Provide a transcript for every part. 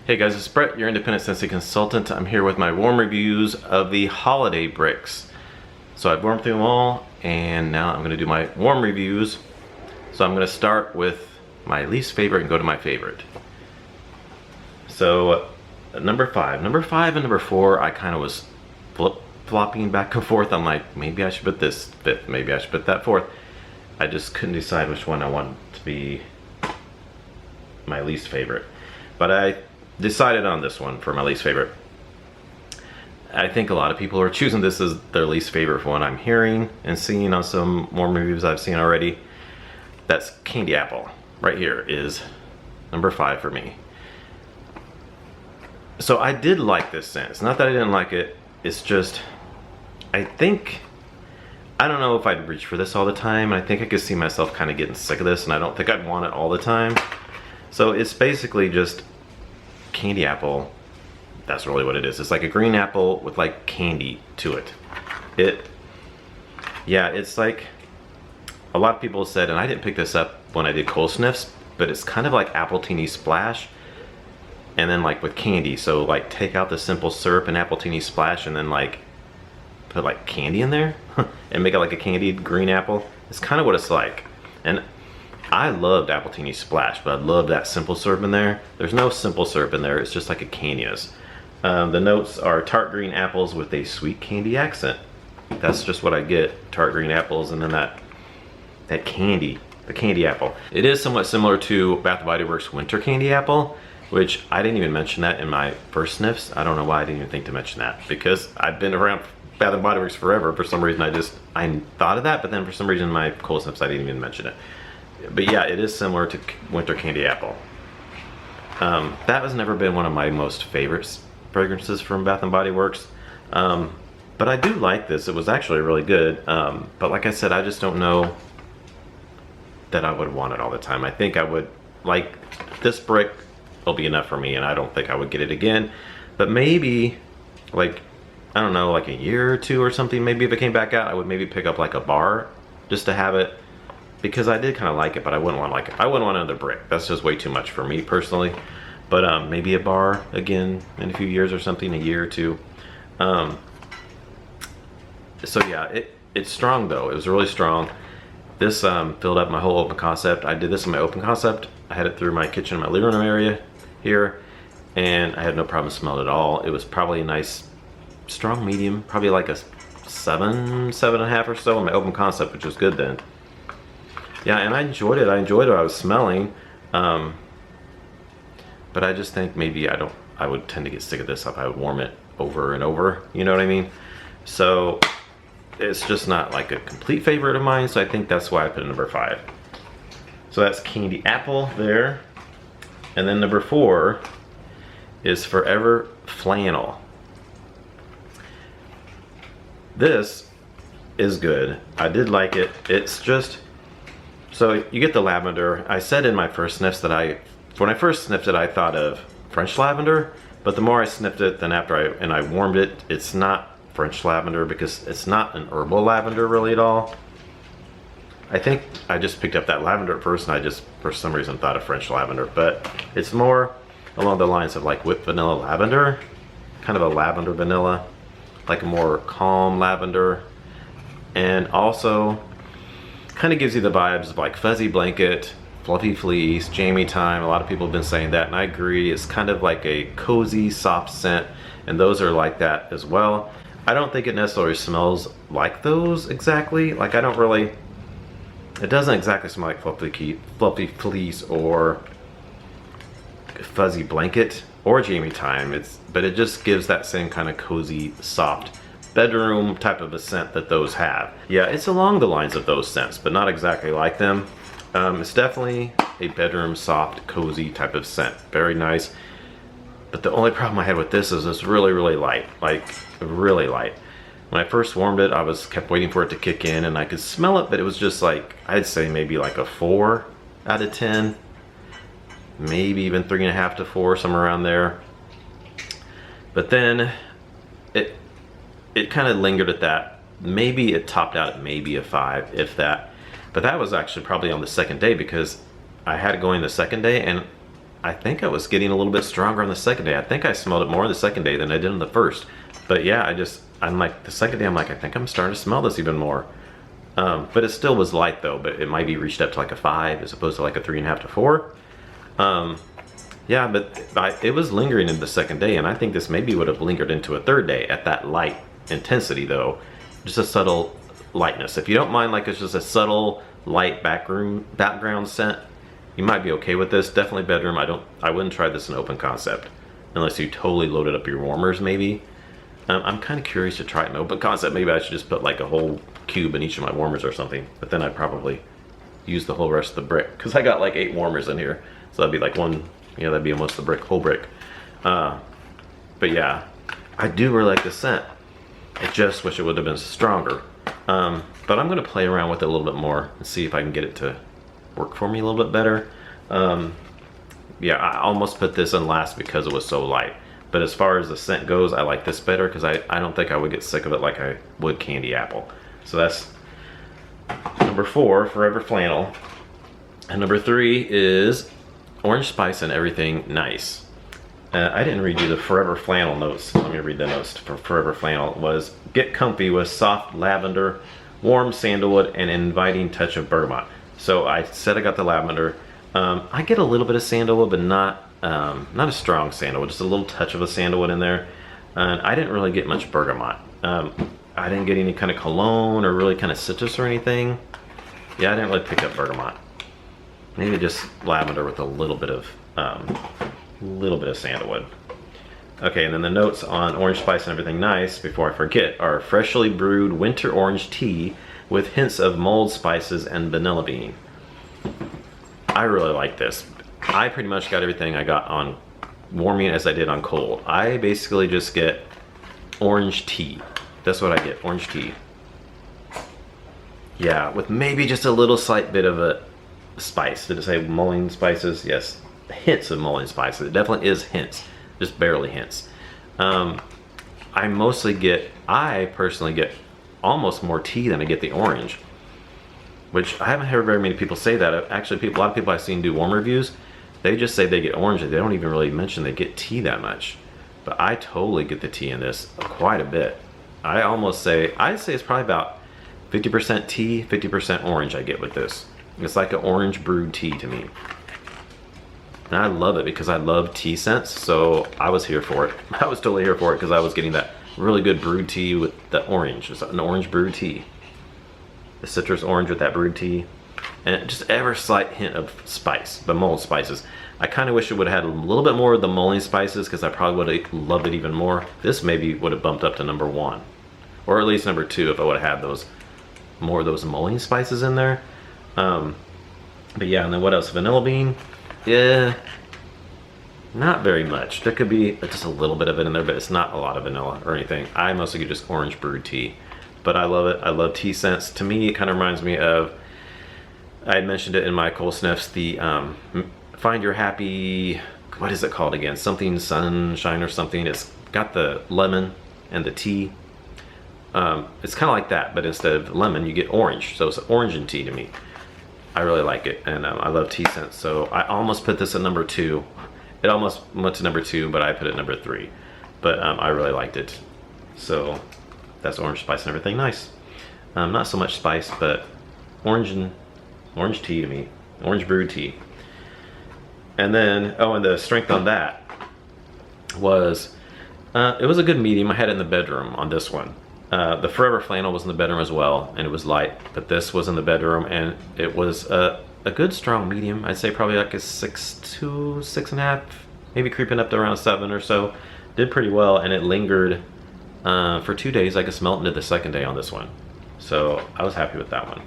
Hey guys, it's Brett, your independent Scentsy consultant. I'm here with my warm reviews of the holiday bricks. So I've warmed through them all, and now I'm going to do my warm reviews. So I'm going to start with my least favorite and go to my favorite. So number 5 and number 4, I kind of was flip-flopping back and forth. I'm like, maybe I should put this 5th, maybe I should put that 4th. I just couldn't decide which one I wanted to be my least favorite. But I decided on this one for my least favorite. I think a lot of people are choosing this as their least favorite for what I'm hearing and seeing on some more reviews I've seen already. That's Candy Apple. Right here is number 5 for me. So I did like this scent. It's not that I didn't like it, it's just, I don't know if I'd reach for this all the time. I think I could see myself kind of getting sick of this, and I don't think I'd want it all the time. So it's basically just candy apple. That's really what it is. It's like a green apple with like candy to it. It's like a lot of people said, and I didn't pick this up when I did cold sniffs, but it's kind of like Appletini Splash and then like with candy. So like take out the simple syrup and Appletini Splash and then like put like candy in there and make it like a candied green apple. It's kind of what it's like. And I loved Appletini Splash, but I love that simple syrup in there. There's no simple syrup in there, it's just like a candy is. The notes are tart green apples with a sweet candy accent. That's just what I get, tart green apples and then that candy, the candy apple. It is somewhat similar to Bath & Body Works Winter Candy Apple, which I didn't even mention that in my first sniffs. I don't know why I didn't even think to mention that, because I've been around Bath & Body Works forever. For some reason I thought of that, but then for some reason in my cold sniffs I didn't even mention it. But yeah, it is similar to Winter Candy Apple. That has never been one of my most favorite fragrances from Bath & Body Works. But I do like this. It was actually really good. But like I said, I just don't know that I would want it all the time. I think I would, like, this brick will be enough for me, and I don't think I would get it again. But maybe, like, I don't know, like a year or two or something, maybe if it came back out, I would maybe pick up like a bar just to have it. Because I did kind of like it, but I wouldn't want I wouldn't want another brick. That's just way too much for me personally. But maybe a bar again in a few years or something, a year or two. So yeah, it's strong though. It was really strong. This filled up my whole open concept. I did this in my open concept. I had it through my kitchen and my living room area here, and I had no problem smelling it at all. It was probably a nice, strong medium, probably like a 7.5 or so in my open concept, which was good then. Yeah, and I enjoyed it. I enjoyed what I was smelling, but I just think maybe I would tend to get sick of this if I would warm it over and over. You know what I mean? So it's just not like a complete favorite of mine. So I think that's why I put it number 5. So that's Candy Apple there, and then number 4 is Forever Flannel. This is good. I did like it. It's just, so you get the lavender. I said in my first sniffs that when I first sniffed it, I thought of French lavender, but the more I sniffed it, then after I warmed it, it's not French lavender because it's not an herbal lavender really at all. I think I just picked up that lavender at first and I just, for some reason, thought of French lavender, but it's more along the lines of like whipped vanilla lavender, kind of a lavender vanilla, like a more calm lavender, and also kind of gives you the vibes of like fuzzy blanket, fluffy fleece, jammy time. A lot of people have been saying that, and I agree. It's kind of like a cozy, soft scent, and those are like that as well. I don't think it necessarily smells like those exactly. Like it doesn't exactly smell like fluffy fleece or fuzzy blanket or jammy time. But it just gives that same kind of cozy, soft bedroom type of a scent that those have. Yeah, it's along the lines of those scents, but not exactly like them. It's definitely a bedroom, soft, cozy type of scent. Very nice. But the only problem I had with this is it's really, really light. Like, really light. When I first warmed it, I kept waiting for it to kick in, and I could smell it, but it was just like, I'd say maybe like a 4 out of 10. Maybe even 3.5 to 4, somewhere around there. But then it kind of lingered at that. Maybe it topped out at maybe a 5, if that. But that was actually probably on the second day, because I had it going the second day, and I think I was getting a little bit stronger on the second day. I think I smelled it more the second day than I did on the first. But yeah, I'm like, the second day I'm like, I think I'm starting to smell this even more. But it still was light though, but it might be reached up to like a 5 as opposed to like a 3.5 to 4. Yeah, but it was lingering in the second day, and I think this maybe would have lingered into a third day at that light intensity though. Just a subtle lightness. If you don't mind, like it's just a subtle light background scent, you might be okay with this. Definitely bedroom. I wouldn't try this in open concept unless you totally loaded up your warmers maybe. I'm kind of curious to try it in open concept. Maybe I should just put like a whole cube in each of my warmers or something, but then I'd probably use the whole rest of the brick because I got like 8 warmers in here, so that'd be like one, yeah, that'd be almost the whole brick. But yeah, I do really like the scent. I just wish it would have been stronger. But I'm gonna play around with it a little bit more and see if I can get it to work for me a little bit better. Yeah, I almost put this in last because it was so light. But as far as the scent goes, I like this better because I don't think I would get sick of it like I would candy apple. So that's number 4, Forever Flannel. And number 3 is Orange Spice and Everything Nice. I didn't read you the Forever Flannel notes. Let me read the notes for Forever Flannel. It was, get comfy with soft lavender, warm sandalwood, and an inviting touch of bergamot. So I said I got the lavender. I get a little bit of sandalwood, but not a strong sandalwood, just a little touch of a sandalwood in there. And I didn't really get much bergamot. I didn't get any kind of cologne or really kind of citrus or anything. Yeah, I didn't really pick up bergamot. Maybe just lavender with a little bit of sandalwood. Okay, and then the notes on Orange Spice and Everything Nice, before I forget, are freshly brewed winter orange tea with hints of mulled spices and vanilla bean. I really like this. I pretty much got everything I got on warming as I did on cold. I basically just get orange tea. That's what I get, orange tea. Yeah, with maybe just a little slight bit of a spice. Did it say mulling spices? Yes, hints of mulling spices. It definitely is hints, just barely hints. I personally get almost more tea than I get the orange, which I haven't heard very many people say that. Actually, a lot of people I've seen do warm reviews, they just say they get orange. They don't even really mention they get tea that much. But I totally get the tea in this quite a bit. I'd say it's probably about 50% tea, 50% orange I get with this. It's like an orange brewed tea to me. And I love it because I love tea scents, so I was here for it. I was totally here for it because I was getting that really good brewed tea with the orange. It's an orange brewed tea. The citrus orange with that brewed tea. And just ever slight hint of spice, the mulled spices. I kind of wish it would have had a little bit more of the mulling spices because I probably would have loved it even more. This maybe would have bumped up to number 1. Or at least number 2 if I would have had more of those mulling spices in there. But yeah, and then what else? Vanilla bean? Yeah, not very much. There could be just a little bit of it in there, but it's not a lot of vanilla or anything. I mostly get just orange brewed tea. But I love it. I love tea scents. To me, it kind of reminds me of, I had mentioned it in my cold sniffs, the Find Your Happy, what is it called again? Something Sunshine or something. It's got the lemon and the tea. It's kind of like that, but instead of lemon, you get orange. So it's orange and tea to me. I really like it, and I love tea scents. So I almost put this at number 2. It almost went to number 2, but I put it at number 3. But I really liked it. So that's Orange Spice and Everything Nice. Not so much spice, but orange tea to me. Orange brewed tea. And then, and the strength on that was, it was a good medium. I had it in the bedroom on this one. The Forever Flannel was in the bedroom as well, and it was light, but this was in the bedroom, and it was a good strong medium. I'd say probably like a 6.2, 6.5, maybe creeping up to around 7 or so. Did pretty well, and it lingered for 2 days. I could smell it into the second day on this one, so I was happy with that one.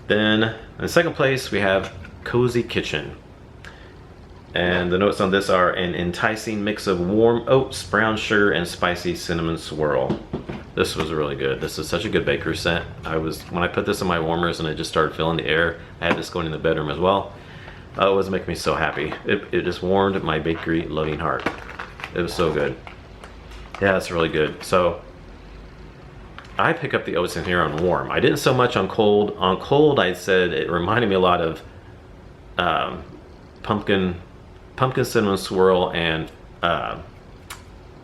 Then in second place we have Cozy Kitchen. And the notes on this are an enticing mix of warm oats, brown sugar, and spicy cinnamon swirl. This was really good. This is such a good bakery scent. When I put this in my warmers and it just started filling the air, I had this going in the bedroom as well. It was making me so happy. It just warmed my bakery loving heart. It was so good. Yeah, it's really good. So I pick up the oats in here on warm. I didn't so much on cold. On cold, I said it reminded me a lot of pumpkin pumpkin cinnamon swirl and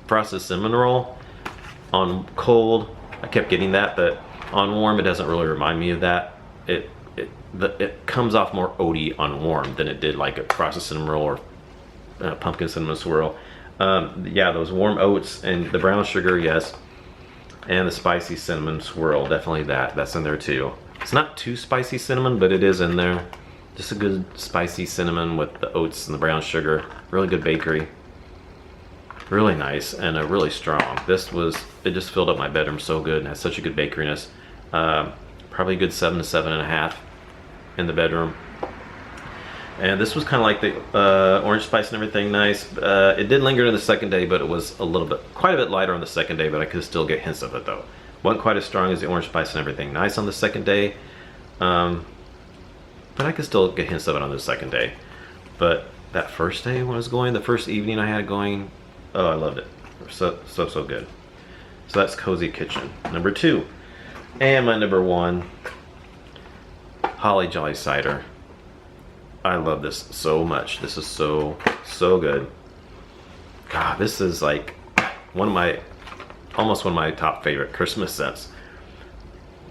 frosted cinnamon roll. On cold, I kept getting that, but on warm, it doesn't really remind me of that. It comes off more oaty on warm than it did like a frosted cinnamon roll or pumpkin cinnamon swirl. Yeah, those warm oats and the brown sugar, yes, and the spicy cinnamon swirl, definitely that's in there too. It's not too spicy cinnamon, but it is in there. Just a good spicy cinnamon with the oats and the brown sugar. Really good bakery. Really nice and really strong. It just filled up my bedroom so good and has such a good bakeryness. Probably a good 7 to 7.5 in the bedroom. And this was kind of like the orange spice and everything nice. It did linger in the second day, but it was quite a bit lighter on the second day, but I could still get hints of it though. Wasn't quite as strong as the orange spice and everything nice on the second day. But I could still get hints of it on the second day. But that first day when I was going, the first evening I had going, oh, I loved it. So good. So that's Cozy Kitchen. Number 2. And my number 1, Holly Jolly Cider. I love this so much. This is so good. God, this is like almost one of my top favorite Christmas scents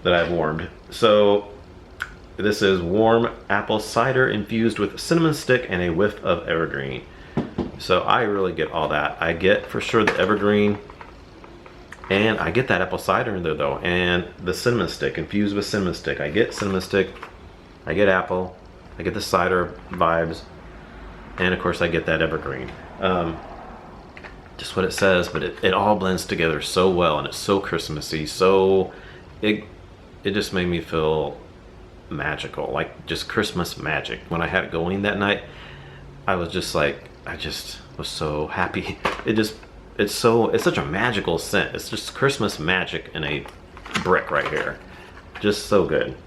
that I've warmed. So this is warm apple cider infused with cinnamon stick and a whiff of evergreen. So I really get all that. I get for sure the evergreen, and I get that apple cider in there though, and the cinnamon stick infused with cinnamon stick. I get cinnamon stick, I get apple, I get the cider vibes, and of course I get that evergreen. Just what it says, but it all blends together so well, and it's so Christmassy. So it just made me feel magical, like just Christmas magic. When I had it going that night, I was just like, I just was so happy. It's such a magical scent. It's just Christmas magic in a brick right here. Just so good.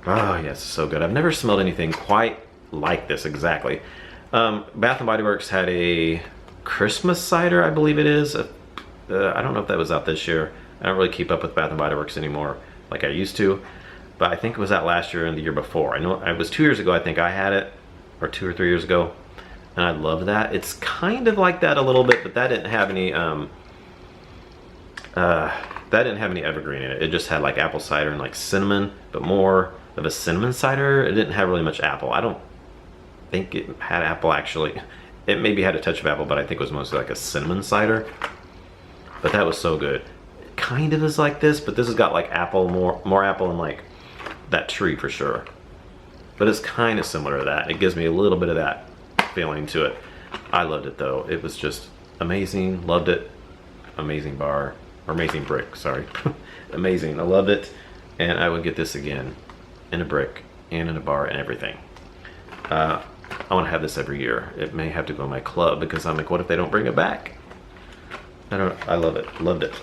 Oh yes, so good. I've never smelled anything quite like this exactly. Bath & Body Works had a Christmas cider, I believe it is. I don't know if that was out this year. I don't really keep up with Bath & Body Works anymore like I used to. But I think it was out last year and the year before. I know it was 2 years ago I think I had it, or 2 or 3 years ago. And I love that. It's kind of like that a little bit, but that didn't have any evergreen in it. It just had like apple cider and like cinnamon, but more of a cinnamon cider. It didn't have really much apple. I don't think it had apple actually. It maybe had a touch of apple, but I think it was mostly like a cinnamon cider. But that was so good. It kind of is like this, but this has got like apple, more apple and like that tree for sure. But it's kind of similar to that. It gives me a little bit of that feeling to it. I loved it though. It was just amazing. Loved it. Amazing bar, or amazing brick, sorry. Amazing. I loved it, and I would get this again in a brick and in a bar and everything. I want to have this every year. It may have to go in my club because I'm like, what if they don't bring it back? I love it. Loved it.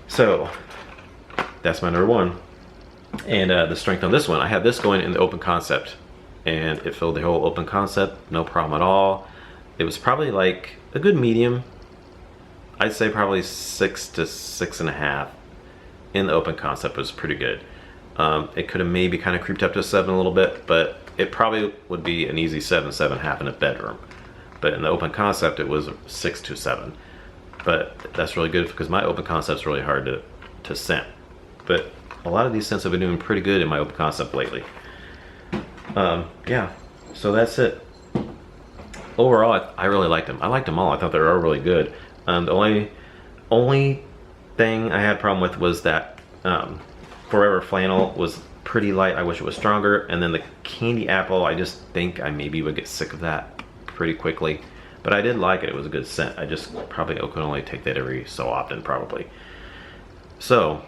So that's my number 1. And the strength on this one, I had this going in the open concept, and it filled the whole open concept, no problem at all. It was probably like a good medium. I'd say probably 6 to 6.5 in the open concept was pretty good. It could have maybe kind of creeped up to 7 a little bit, but it probably would be an easy 7, 7.5 in a bedroom. But in the open concept, it was 6 to 7. But that's really good because my open concept's really hard to scent. But a lot of these scents have been doing pretty good in my open concept lately. Yeah, so that's it. Overall, I really liked them. I liked them all. I thought they were all really good. The only thing I had a problem with was that Forever Flannel was pretty light. I wish it was stronger. And then the Candy Apple, I just think I maybe would get sick of that pretty quickly. But I did like it. It was a good scent. I just probably could only take that every so often, probably. So,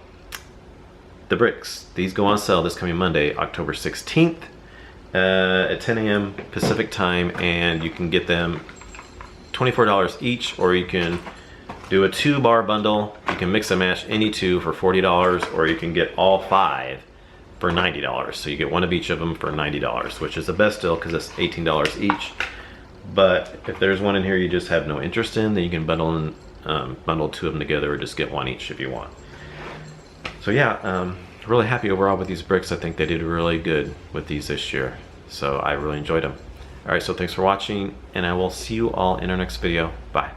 the bricks. These go on sale this coming Monday, October 16th at 10 a.m. Pacific time, and you can get them $24 each, or you can do a 2-bar bundle. You can mix and match any 2 for $40, or you can get all 5 for $90. So you get one of each of them for $90, which is the best deal because it's $18 each. But if there's one in here you just have no interest in, then you can bundle 2 of them together, or just get one each if you want. So yeah, really happy overall with these bricks. I think they did really good with these this year. So I really enjoyed them. All right, so thanks for watching, and I will see you all in our next video. Bye.